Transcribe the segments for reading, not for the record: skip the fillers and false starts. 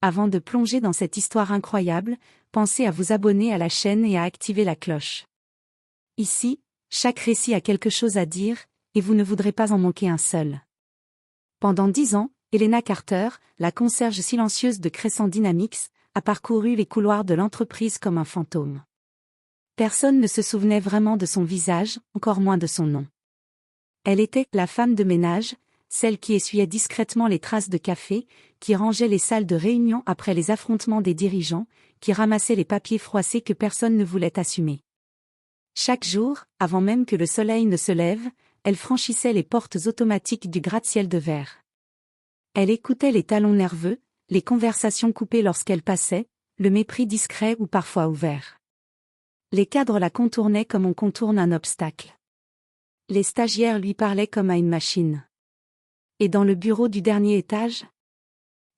Avant de plonger dans cette histoire incroyable, pensez à vous abonner à la chaîne et à activer la cloche. Ici, chaque récit a quelque chose à dire, et vous ne voudrez pas en manquer un seul. Pendant 10 ans, Helena Carter, la concierge silencieuse de Crescent Dynamics, a parcouru les couloirs de l'entreprise comme un fantôme. Personne ne se souvenait vraiment de son visage, encore moins de son nom. Elle était la femme de ménage, celle qui essuyait discrètement les traces de café, qui rangeait les salles de réunion après les affrontements des dirigeants, qui ramassait les papiers froissés que personne ne voulait assumer. Chaque jour, avant même que le soleil ne se lève, elle franchissait les portes automatiques du gratte-ciel de verre. Elle écoutait les talons nerveux, les conversations coupées lorsqu'elle passait, le mépris discret ou parfois ouvert. Les cadres la contournaient comme on contourne un obstacle. Les stagiaires lui parlaient comme à une machine. Et dans le bureau du dernier étage,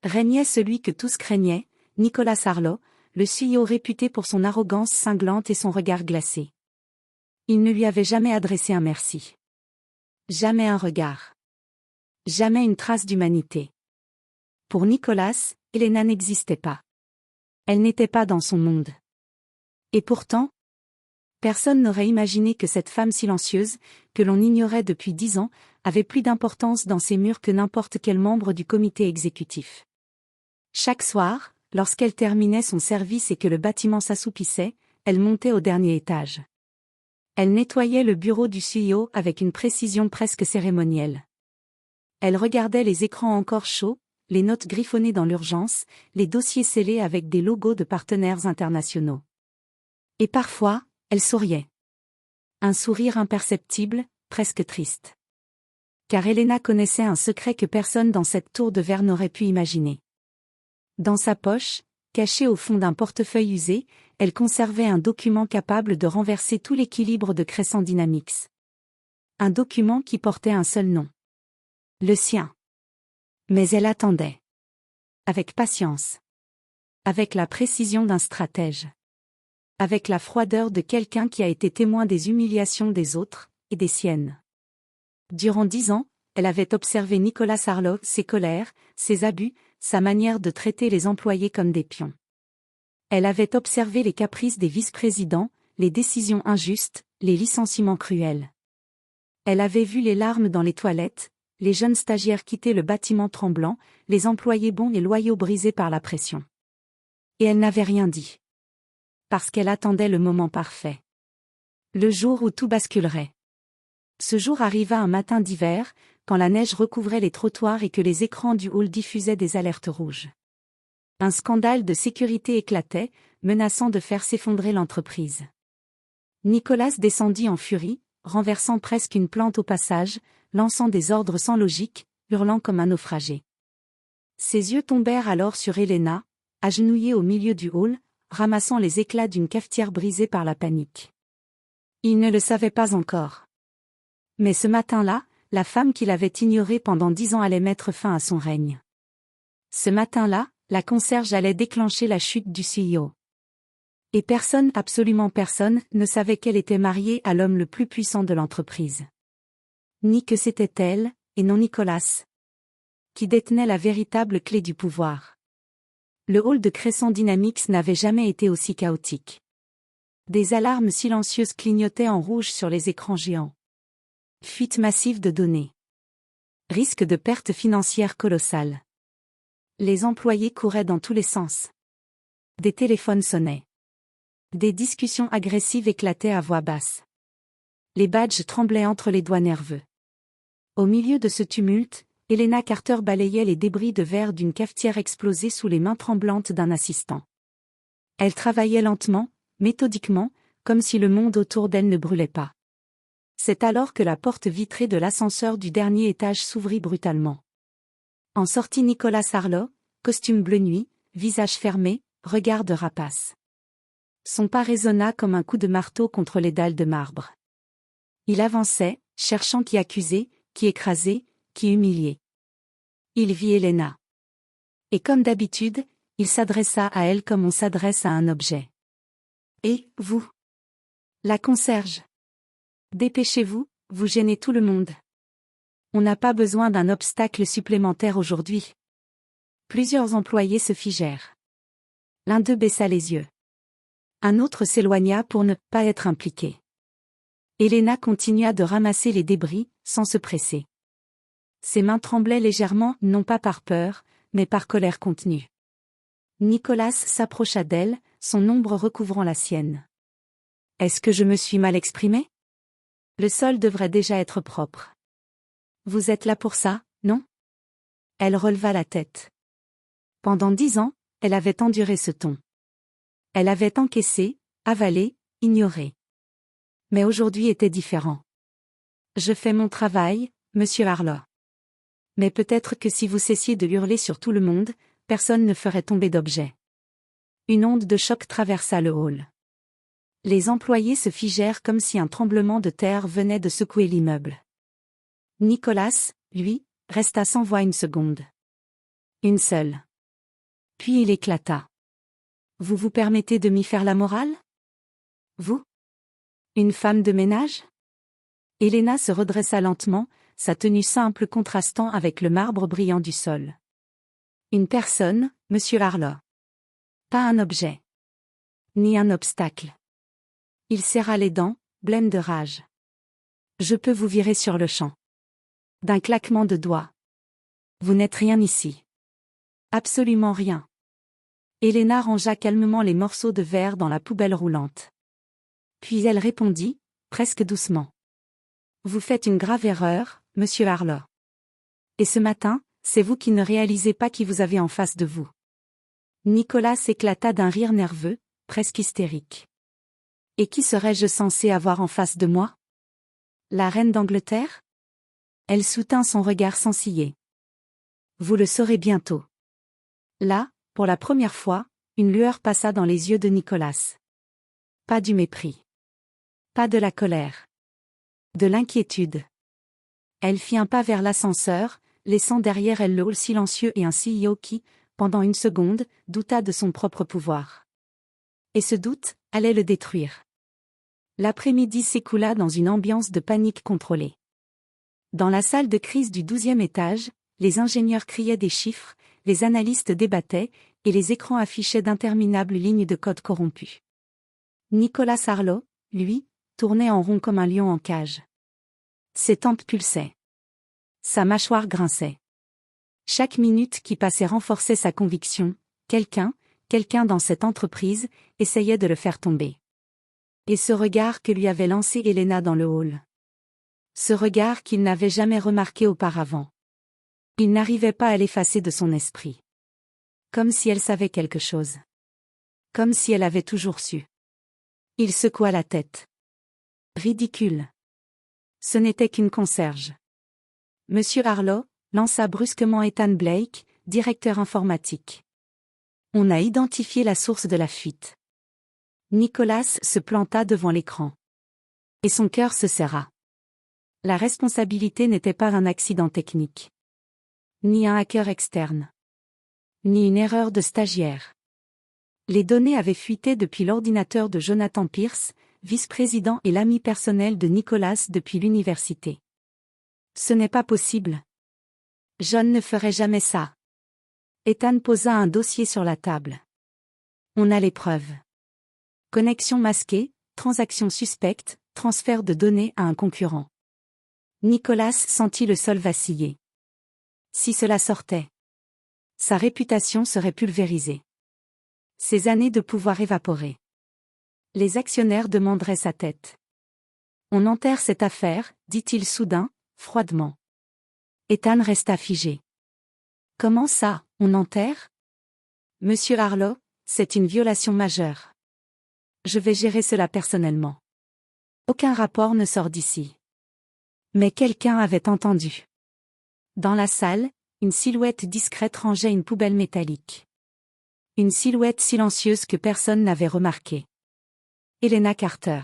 régnait celui que tous craignaient, Nicolas Harlow, le CEO réputé pour son arrogance cinglante et son regard glacé. Il ne lui avait jamais adressé un merci. Jamais un regard. Jamais une trace d'humanité. Pour Nicolas, Helena n'existait pas. Elle n'était pas dans son monde. Et pourtant, personne n'aurait imaginé que cette femme silencieuse, que l'on ignorait depuis 10 ans, avait plus d'importance dans ces murs que n'importe quel membre du comité exécutif. Chaque soir, lorsqu'elle terminait son service et que le bâtiment s'assoupissait, elle montait au dernier étage. Elle nettoyait le bureau du CEO avec une précision presque cérémonielle. Elle regardait les écrans encore chauds, les notes griffonnées dans l'urgence, les dossiers scellés avec des logos de partenaires internationaux. Et parfois, elle souriait. Un sourire imperceptible, presque triste. Car Helena connaissait un secret que personne dans cette tour de verre n'aurait pu imaginer. Dans sa poche, cachée au fond d'un portefeuille usé, elle conservait un document capable de renverser tout l'équilibre de Crescent Dynamics. Un document qui portait un seul nom. Le sien. Mais elle attendait. Avec patience. Avec la précision d'un stratège. Avec la froideur de quelqu'un qui a été témoin des humiliations des autres, et des siennes. Durant 10 ans, elle avait observé Nicolas Harlow, ses colères, ses abus, sa manière de traiter les employés comme des pions. Elle avait observé les caprices des vice-présidents, les décisions injustes, les licenciements cruels. Elle avait vu les larmes dans les toilettes, les jeunes stagiaires quitter le bâtiment tremblant, les employés bons et loyaux brisés par la pression. Et elle n'avait rien dit. Parce qu'elle attendait le moment parfait. Le jour où tout basculerait. Ce jour arriva un matin d'hiver, quand la neige recouvrait les trottoirs et que les écrans du hall diffusaient des alertes rouges. Un scandale de sécurité éclatait, menaçant de faire s'effondrer l'entreprise. Nicolas descendit en furie, renversant presque une plante au passage, lançant des ordres sans logique, hurlant comme un naufragé. Ses yeux tombèrent alors sur Helena, agenouillée au milieu du hall, ramassant les éclats d'une cafetière brisée par la panique. Il ne le savait pas encore. Mais ce matin-là, la femme qu'il avait ignorée pendant 10 ans allait mettre fin à son règne. Ce matin-là, la concierge allait déclencher la chute du CEO. Et personne, absolument personne, ne savait qu'elle était mariée à l'homme le plus puissant de l'entreprise. Ni que c'était elle, et non Nicolas, qui détenait la véritable clé du pouvoir. Le hall de Crescent Dynamics n'avait jamais été aussi chaotique. Des alarmes silencieuses clignotaient en rouge sur les écrans géants. Fuite massive de données. Risque de perte financière colossale. Les employés couraient dans tous les sens. Des téléphones sonnaient. Des discussions agressives éclataient à voix basse. Les badges tremblaient entre les doigts nerveux. Au milieu de ce tumulte, Helena Carter balayait les débris de verre d'une cafetière explosée sous les mains tremblantes d'un assistant. Elle travaillait lentement, méthodiquement, comme si le monde autour d'elle ne brûlait pas. C'est alors que la porte vitrée de l'ascenseur du dernier étage s'ouvrit brutalement. En sortit Nicolas Harlow, costume bleu nuit, visage fermé, regard de rapace. Son pas résonna comme un coup de marteau contre les dalles de marbre. Il avançait, cherchant qui accuser, qui écraser, qui humilier. Il vit Helena. Et comme d'habitude, il s'adressa à elle comme on s'adresse à un objet. « Et, vous ? La concierge ? Dépêchez-vous, vous gênez tout le monde. On n'a pas besoin d'un obstacle supplémentaire aujourd'hui. » Plusieurs employés se figèrent. L'un d'eux baissa les yeux. Un autre s'éloigna pour ne pas être impliqué. Elena continua de ramasser les débris, sans se presser. Ses mains tremblaient légèrement, non pas par peur, mais par colère contenue. Nicolas s'approcha d'elle, son ombre recouvrant la sienne. « Est-ce que je me suis mal exprimé ? Le sol devrait déjà être propre. Vous êtes là pour ça, non ? » Elle releva la tête. Pendant 10 ans, elle avait enduré ce ton. Elle avait encaissé, avalé, ignoré. Mais aujourd'hui était différent. « Je fais mon travail, monsieur Harlow. Mais peut-être que si vous cessiez de hurler sur tout le monde, personne ne ferait tomber d'objet. » Une onde de choc traversa le hall. Les employés se figèrent comme si un tremblement de terre venait de secouer l'immeuble. Nicolas, lui, resta sans voix une seconde. Une seule. Puis il éclata. « Vous vous permettez de m'y faire la morale ? Vous ? Une femme de ménage ?» Elena se redressa lentement, sa tenue simple contrastant avec le marbre brillant du sol. « Une personne, monsieur Harlow. Pas un objet. Ni un obstacle. » Il serra les dents, blême de rage. « Je peux vous virer sur le champ. » D'un claquement de doigts. « Vous n'êtes rien ici. Absolument rien. » Elena rangea calmement les morceaux de verre dans la poubelle roulante. Puis elle répondit, presque doucement. « Vous faites une grave erreur, monsieur Harlow. Et ce matin, c'est vous qui ne réalisez pas qui vous avez en face de vous. » Nicolas éclata d'un rire nerveux, presque hystérique. « Et qui serais-je censé avoir en face de moi ? La reine d'Angleterre ? » Elle soutint son regard sans ciller. « Vous le saurez bientôt. » Là, pour la première fois, une lueur passa dans les yeux de Nicolas. Pas du mépris. Pas de la colère. De l'inquiétude. Elle fit un pas vers l'ascenseur, laissant derrière elle le hall silencieux et un CEO qui, pendant une seconde, douta de son propre pouvoir. Et ce doute allait le détruire. L'après-midi s'écoula dans une ambiance de panique contrôlée. Dans la salle de crise du 12e étage, les ingénieurs criaient des chiffres, les analystes débattaient, et les écrans affichaient d'interminables lignes de code corrompues. Nicolas Harlow, lui, tournait en rond comme un lion en cage. Ses tempes pulsaient. Sa mâchoire grinçait. Chaque minute qui passait renforçait sa conviction, quelqu'un dans cette entreprise, essayait de le faire tomber. Et ce regard que lui avait lancé Elena dans le hall. Ce regard qu'il n'avait jamais remarqué auparavant. Il n'arrivait pas à l'effacer de son esprit. Comme si elle savait quelque chose. Comme si elle avait toujours su. Il secoua la tête. Ridicule. Ce n'était qu'une concierge. Monsieur Harlow lança brusquement Ethan Blake, directeur informatique. On a identifié la source de la fuite. Nicolas se planta devant l'écran. Et son cœur se serra. La responsabilité n'était pas un accident technique. Ni un hacker externe. Ni une erreur de stagiaire. Les données avaient fuité depuis l'ordinateur de Jonathan Pierce, vice-président et l'ami personnel de Nicolas depuis l'université. Ce n'est pas possible. John ne ferait jamais ça. Ethan posa un dossier sur la table. On a les preuves. Connexion masquée, transaction suspecte, transfert de données à un concurrent. Nicolas sentit le sol vaciller. Si cela sortait, sa réputation serait pulvérisée. Ses années de pouvoir évaporées. Les actionnaires demanderaient sa tête. On enterre cette affaire, dit-il soudain, froidement. Ethan resta figé. Comment ça, on enterre ? Monsieur Harlow, c'est une violation majeure. Je vais gérer cela personnellement. Aucun rapport ne sort d'ici. Mais quelqu'un avait entendu. Dans la salle, une silhouette discrète rangeait une poubelle métallique. Une silhouette silencieuse que personne n'avait remarquée. Elena Carter.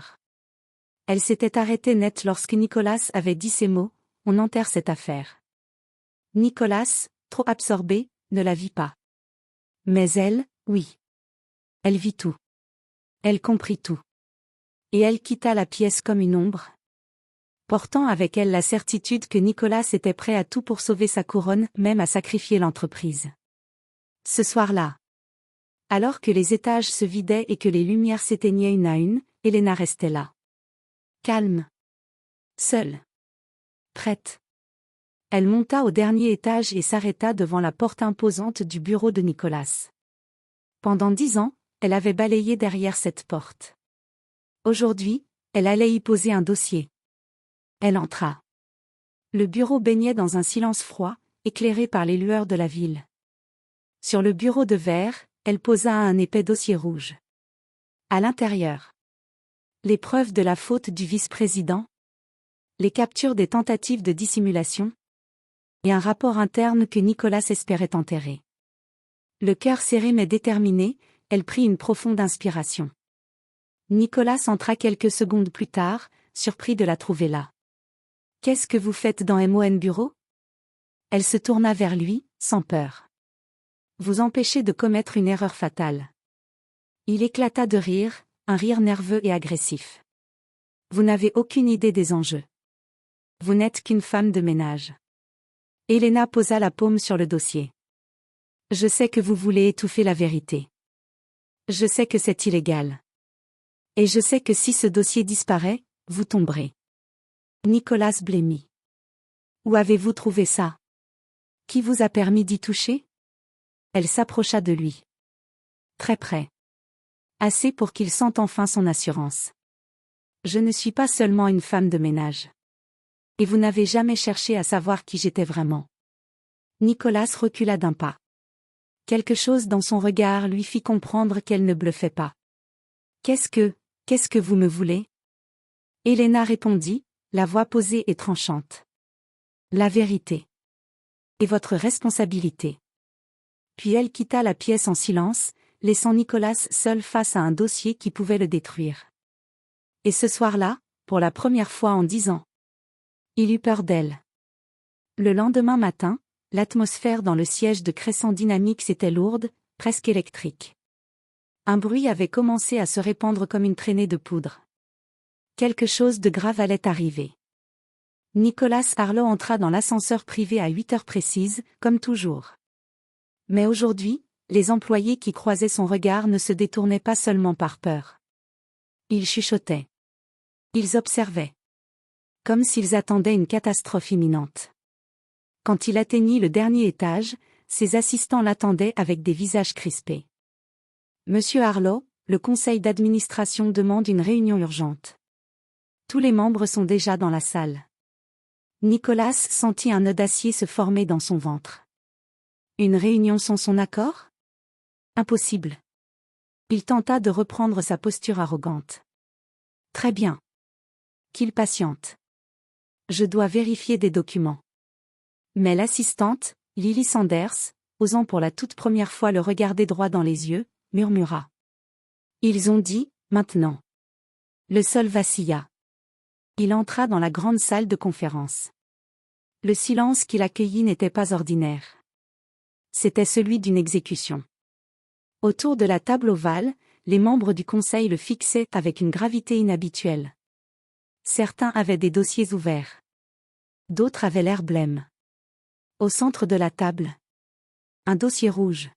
Elle s'était arrêtée net lorsque Nicolas avait dit ces mots, on enterre cette affaire. Nicolas, trop absorbé, ne la vit pas. Mais elle, oui. Elle vit tout. Elle comprit tout. Et elle quitta la pièce comme une ombre, portant avec elle la certitude que Nicolas était prêt à tout pour sauver sa couronne, même à sacrifier l'entreprise. Ce soir-là, alors que les étages se vidaient et que les lumières s'éteignaient une à une, Elena restait là. Calme. Seule. Prête. Elle monta au dernier étage et s'arrêta devant la porte imposante du bureau de Nicolas. Pendant 10 ans, elle avait balayé derrière cette porte. Aujourd'hui, elle allait y poser un dossier. Elle entra. Le bureau baignait dans un silence froid, éclairé par les lueurs de la ville. Sur le bureau de verre, elle posa un épais dossier rouge. À l'intérieur, les preuves de la faute du vice-président, les captures des tentatives de dissimulation, et un rapport interne que Nicolas espérait enterrer. Le cœur serré mais déterminé, elle prit une profonde inspiration. Nicolas entra quelques secondes plus tard, surpris de la trouver là. « Qu'est-ce que vous faites dans MON Bureau ?» Elle se tourna vers lui, sans peur. « Vous empêchez de commettre une erreur fatale. » Il éclata de rire, un rire nerveux et agressif. « Vous n'avez aucune idée des enjeux. Vous n'êtes qu'une femme de ménage. » Elena posa la paume sur le dossier. « Je sais que vous voulez étouffer la vérité. Je sais que c'est illégal. Et je sais que si ce dossier disparaît, vous tomberez. » Nicolas blêmit. « Où avez-vous trouvé ça? Qui vous a permis d'y toucher ?» Elle s'approcha de lui. Très près. Assez pour qu'il sente enfin son assurance. « Je ne suis pas seulement une femme de ménage. Et vous n'avez jamais cherché à savoir qui j'étais vraiment. » Nicolas recula d'un pas. Quelque chose dans son regard lui fit comprendre qu'elle ne bluffait pas. « Qu'est-ce que vous me voulez ?» Elena répondit, la voix posée et tranchante. « La vérité. Et votre responsabilité. » Puis elle quitta la pièce en silence, laissant Nicolas seul face à un dossier qui pouvait le détruire. Et ce soir-là, pour la première fois en 10 ans, il eut peur d'elle. Le lendemain matin, l'atmosphère dans le siège de Crescent Dynamics était lourde, presque électrique. Un bruit avait commencé à se répandre comme une traînée de poudre. Quelque chose de grave allait arriver. Nicolas Harlow entra dans l'ascenseur privé à 8 heures précises, comme toujours. Mais aujourd'hui, les employés qui croisaient son regard ne se détournaient pas seulement par peur. Ils chuchotaient. Ils observaient. Comme s'ils attendaient une catastrophe imminente. Quand il atteignit le dernier étage, ses assistants l'attendaient avec des visages crispés. « Monsieur Harlow, le conseil d'administration demande une réunion urgente. Tous les membres sont déjà dans la salle. » Nicolas sentit un nœud d'acier se former dans son ventre. Une réunion sans son accord? Impossible. Il tenta de reprendre sa posture arrogante. Très bien. Qu'il patiente. Je dois vérifier des documents. Mais l'assistante, Lily Sanders, osant pour la toute première fois le regarder droit dans les yeux, murmura. Ils ont dit, maintenant. Le sol vacilla. Il entra dans la grande salle de conférence. Le silence qui l'accueillit n'était pas ordinaire. C'était celui d'une exécution. Autour de la table ovale, les membres du conseil le fixaient avec une gravité inhabituelle. Certains avaient des dossiers ouverts. D'autres avaient l'air blêmes. Au centre de la table, un dossier rouge.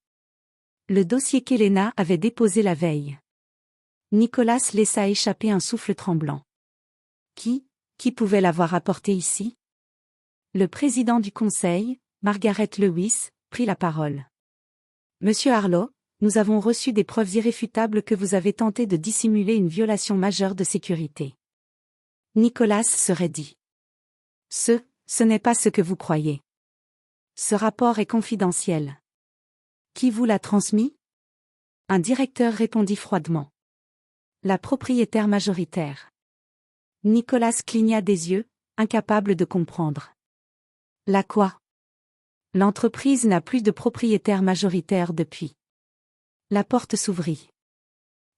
Le dossier qu'Elena avait déposé la veille. Nicolas laissa échapper un souffle tremblant. Qui pouvait l'avoir apporté ici? Le président du conseil, Margaret Lewis, prit la parole. Monsieur Harlow, nous avons reçu des preuves irréfutables que vous avez tenté de dissimuler une violation majeure de sécurité. Nicolas se raidit. Ce n'est pas ce que vous croyez. Ce rapport est confidentiel. Qui vous l'a transmis? Un directeur répondit froidement. La propriétaire majoritaire. Nicolas cligna des yeux, incapable de comprendre. La quoi? L'entreprise n'a plus de propriétaire majoritaire depuis. La porte s'ouvrit.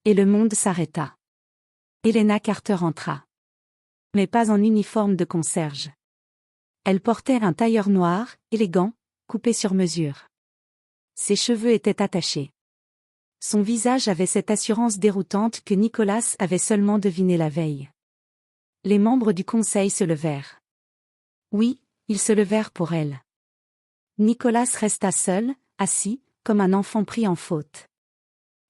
Et le monde s'arrêta. Elena Carter entra. Mais pas en uniforme de concierge. Elle portait un tailleur noir, élégant, coupé sur mesure. Ses cheveux étaient attachés. Son visage avait cette assurance déroutante que Nicolas avait seulement devinée la veille. Les membres du conseil se levèrent. Oui, ils se levèrent pour elle. Nicolas resta seul, assis, comme un enfant pris en faute.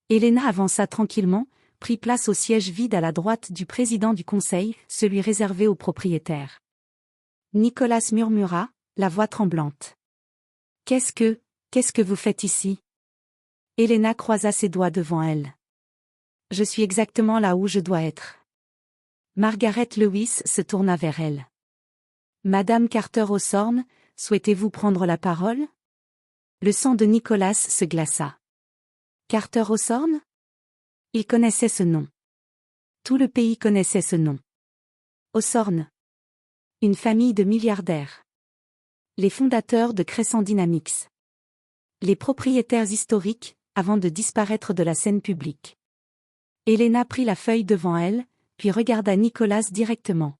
Elena avança tranquillement, prit place au siège vide à la droite du président du conseil, celui réservé aux propriétaires. Nicolas murmura, la voix tremblante. Qu'est-ce que vous faites ici? Elena croisa ses doigts devant elle. Je suis exactement là où je dois être. Margaret Lewis se tourna vers elle. Madame Carter-Hawthorne, souhaitez-vous prendre la parole? Le sang de Nicolas se glaça. Carter-Hawthorne? Il connaissait ce nom. Tout le pays connaissait ce nom. Hawthorne. Une famille de milliardaires. Les fondateurs de Crescent Dynamics. Les propriétaires historiques, avant de disparaître de la scène publique. Elena prit la feuille devant elle, puis regarda Nicolas directement.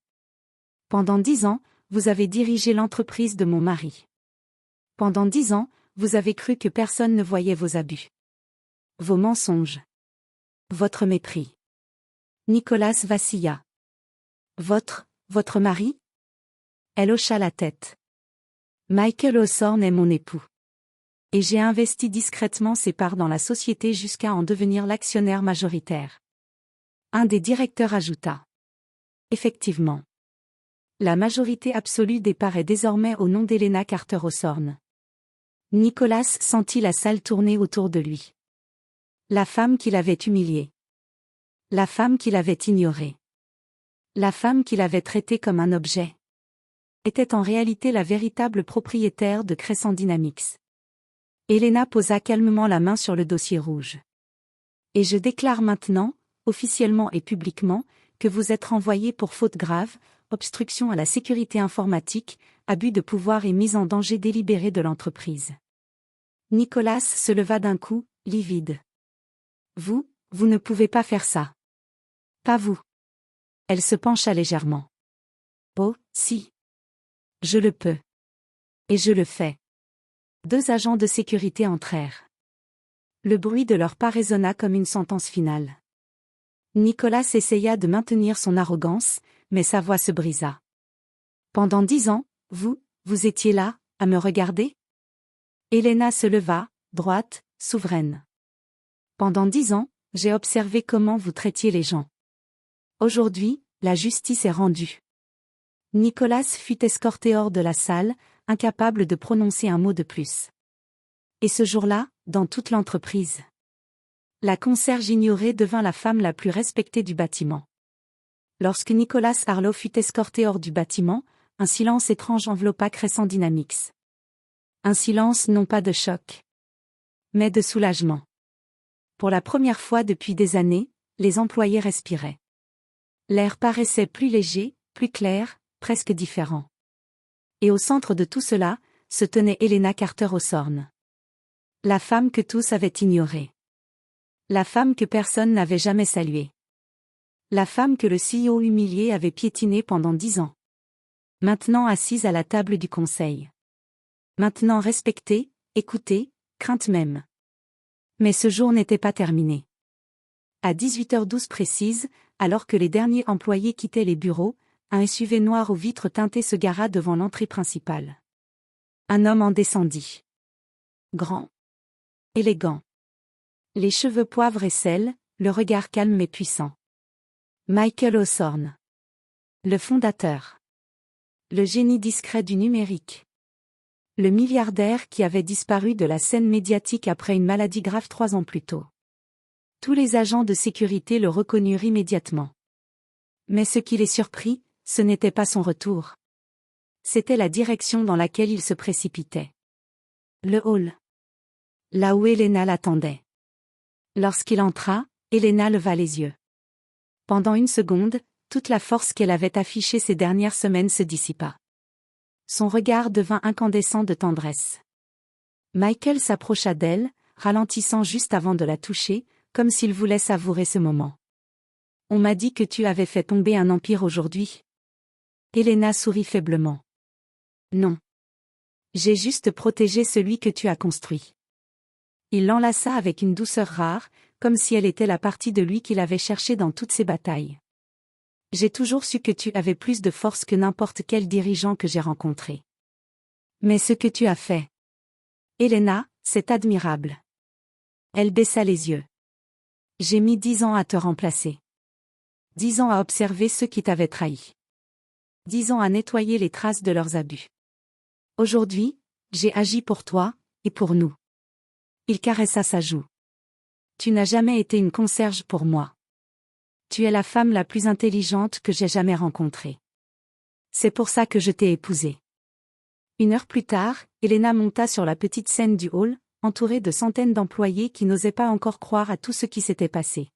Pendant 10 ans, vous avez dirigé l'entreprise de mon mari. Pendant 10 ans, vous avez cru que personne ne voyait vos abus. Vos mensonges. Votre mépris. Nicolas vacilla. Votre mari? Elle hocha la tête. Michael Hawthorne est mon époux. Et j'ai investi discrètement ses parts dans la société jusqu'à en devenir l'actionnaire majoritaire. Un des directeurs ajouta. Effectivement. La majorité absolue des parts est désormais au nom d'Elena Carter-Hawthorne. Nicolas sentit la salle tourner autour de lui. La femme qu'il avait humiliée. La femme qu'il avait ignorée. La femme qu'il avait traitée comme un objet. Était en réalité la véritable propriétaire de Crescent Dynamics. Elena posa calmement la main sur le dossier rouge. Et je déclare maintenant, officiellement et publiquement, que vous êtes renvoyé pour faute grave, obstruction à la sécurité informatique, abus de pouvoir et mise en danger délibéré de l'entreprise. Nicolas se leva d'un coup, livide. Vous ne pouvez pas faire ça. Pas vous. Elle se pencha légèrement. Oh, si. Je le peux. Et je le fais. 2 agents de sécurité entrèrent. Le bruit de leurs pas résonna comme une sentence finale. Nicolas essaya de maintenir son arrogance, mais sa voix se brisa. Pendant 10 ans, vous étiez là, à me regarder? Elena se leva, droite, souveraine. Pendant 10 ans, j'ai observé comment vous traitiez les gens. Aujourd'hui, la justice est rendue. Nicolas fut escorté hors de la salle, incapable de prononcer un mot de plus. Et ce jour-là, dans toute l'entreprise. La concierge ignorée devint la femme la plus respectée du bâtiment. Lorsque Nicolas Harlow fut escorté hors du bâtiment, un silence étrange enveloppa Crescent Dynamics. Un silence non pas de choc, mais de soulagement. Pour la première fois depuis des années, les employés respiraient. L'air paraissait plus léger, plus clair, presque différent. Et au centre de tout cela, se tenait Elena Carter-Hawthorne. La femme que tous avaient ignorée. La femme que personne n'avait jamais saluée. La femme que le CEO humilié avait piétinée pendant 10 ans. Maintenant assise à la table du conseil. Maintenant respectée, écoutée, crainte même. Mais ce jour n'était pas terminé. À 18h12 précise, alors que les derniers employés quittaient les bureaux, un SUV noir aux vitres teintées se gara devant l'entrée principale. Un homme en descendit. Grand. Élégant. Les cheveux poivre et sel, le regard calme mais puissant. Michael Hawthorne. Le fondateur. Le génie discret du numérique. Le milliardaire qui avait disparu de la scène médiatique après une maladie grave 3 ans plus tôt. Tous les agents de sécurité le reconnurent immédiatement. Mais ce qui les surprit, ce n'était pas son retour. C'était la direction dans laquelle il se précipitait. Le hall. Là où Elena l'attendait. Lorsqu'il entra, Elena leva les yeux. Pendant une seconde, toute la force qu'elle avait affichée ces dernières semaines se dissipa. Son regard devint incandescent de tendresse. Michael s'approcha d'elle, ralentissant juste avant de la toucher, comme s'il voulait savourer ce moment. « On m'a dit que tu avais fait tomber un empire aujourd'hui. » Elena sourit faiblement. « Non. J'ai juste protégé celui que tu as construit. » Il l'enlaça avec une douceur rare, comme si elle était la partie de lui qu'il avait cherchée dans toutes ses batailles. « J'ai toujours su que tu avais plus de force que n'importe quel dirigeant que j'ai rencontré. Mais ce que tu as fait, Elena, c'est admirable. Elle baissa les yeux. J'ai mis 10 ans à te remplacer. 10 ans à observer ceux qui t'avaient trahi. 10 ans à nettoyer les traces de leurs abus. Aujourd'hui, j'ai agi pour toi, et pour nous. Il caressa sa joue. Tu n'as jamais été une concierge pour moi. Tu es la femme la plus intelligente que j'ai jamais rencontrée. C'est pour ça que je t'ai épousée. 1 heure plus tard, Elena monta sur la petite scène du hall, entourée de centaines d'employés qui n'osaient pas encore croire à tout ce qui s'était passé.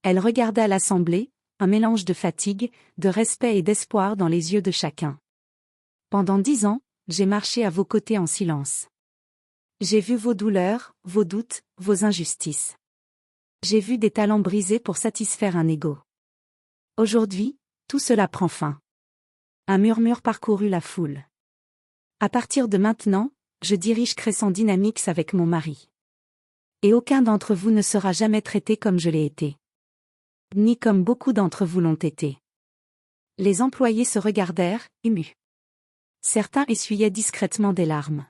Elle regarda l'assemblée, un mélange de fatigue, de respect et d'espoir dans les yeux de chacun. Pendant 10 ans, j'ai marché à vos côtés en silence. J'ai vu vos douleurs, vos doutes, vos injustices. J'ai vu des talents brisés pour satisfaire un ego. Aujourd'hui, tout cela prend fin. Un murmure parcourut la foule. À partir de maintenant, je dirige Crescent Dynamics avec mon mari. Et aucun d'entre vous ne sera jamais traité comme je l'ai été. Ni comme beaucoup d'entre vous l'ont été. Les employés se regardèrent, émus. Certains essuyaient discrètement des larmes.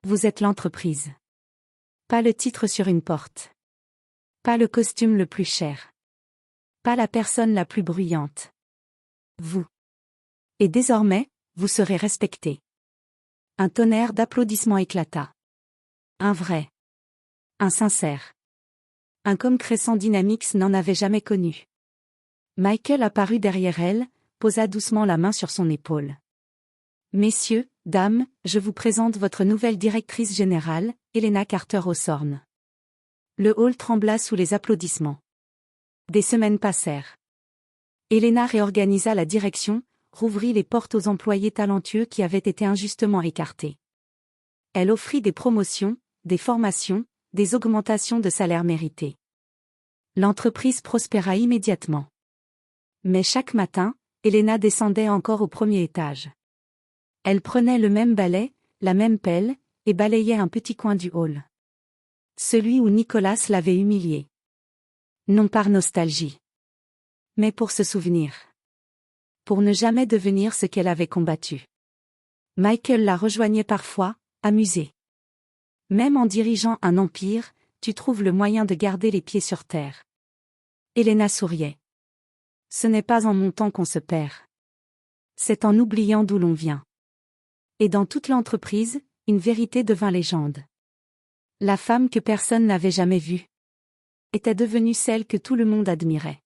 Vous êtes l'entreprise. Pas le titre sur une porte. Pas le costume le plus cher. Pas la personne la plus bruyante. Vous. Et désormais, vous serez respecté. Un tonnerre d'applaudissements éclata. Un vrai. Un sincère. Un comme Crescent Dynamics n'en avait jamais connu. Michael apparut derrière elle, posa doucement la main sur son épaule. Messieurs, dames, je vous présente votre nouvelle directrice générale, Elena Carter Hawthorne. Le hall trembla sous les applaudissements. Des semaines passèrent. Elena réorganisa la direction, rouvrit les portes aux employés talentueux qui avaient été injustement écartés. Elle offrit des promotions, des formations, des augmentations de salaire méritées. L'entreprise prospéra immédiatement. Mais chaque matin, Elena descendait encore au premier étage. Elle prenait le même balai, la même pelle, et balayait un petit coin du hall. Celui où Nicolas l'avait humiliée. Non par nostalgie. Mais pour se souvenir. Pour ne jamais devenir ce qu'elle avait combattu. Michael la rejoignait parfois, amusé. Même en dirigeant un empire, tu trouves le moyen de garder les pieds sur terre. Elena souriait. Ce n'est pas en montant qu'on se perd. C'est en oubliant d'où l'on vient. Et dans toute l'entreprise, une vérité devint légende. La femme que personne n'avait jamais vue était devenue celle que tout le monde admirait.